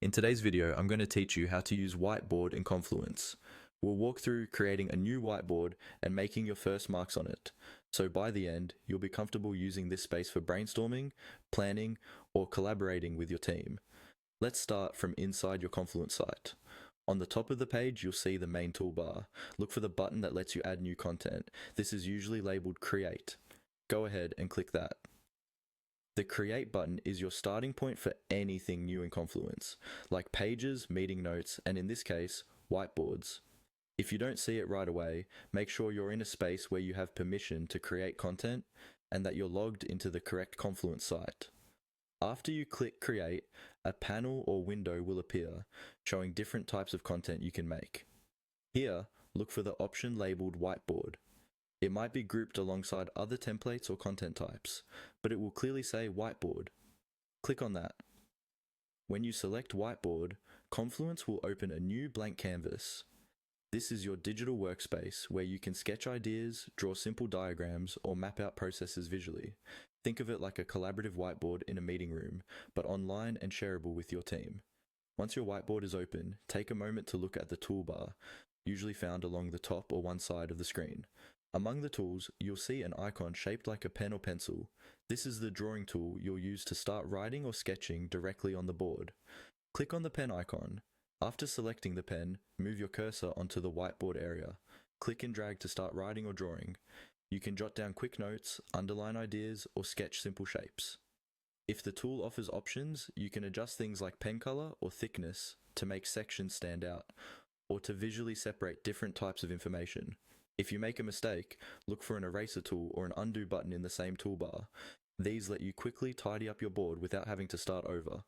In today's video, I'm going to teach you how to use Whiteboard in Confluence. We'll walk through creating a new whiteboard and making your first marks on it. So by the end, you'll be comfortable using this space for brainstorming, planning, or collaborating with your team. Let's start from inside your Confluence site. On the top of the page, you'll see the main toolbar. Look for the button that lets you add new content. This is usually labeled Create. Go ahead and click that. The Create button is your starting point for anything new in Confluence, like pages, meeting notes, and in this case, whiteboards. If you don't see it right away, make sure you're in a space where you have permission to create content and that you're logged into the correct Confluence site. After you click Create, a panel or window will appear, showing different types of content you can make. Here, look for the option labeled Whiteboard. It might be grouped alongside other templates or content types, but it will clearly say Whiteboard. Click on that. When you select Whiteboard, Confluence will open a new blank canvas. This is your digital workspace where you can sketch ideas, draw simple diagrams, or map out processes visually. Think of it like a collaborative whiteboard in a meeting room, but online and shareable with your team. Once your whiteboard is open, take a moment to look at the toolbar, usually found along the top or one side of the screen. Among the tools, you'll see an icon shaped like a pen or pencil. This is the drawing tool you'll use to start writing or sketching directly on the board. Click on the pen icon. After selecting the pen, move your cursor onto the whiteboard area. Click and drag to start writing or drawing. You can jot down quick notes, underline ideas, or sketch simple shapes. If the tool offers options, you can adjust things like pen color or thickness to make sections stand out, or to visually separate different types of information. If you make a mistake, look for an eraser tool or an undo button in the same toolbar. These let you quickly tidy up your board without having to start over.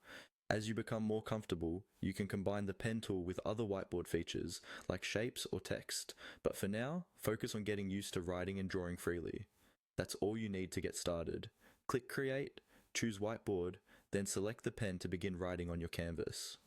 As you become more comfortable, you can combine the pen tool with other whiteboard features like shapes or text, but for now, focus on getting used to writing and drawing freely. That's all you need to get started. Click Create, choose Whiteboard, then select the pen to begin writing on your canvas.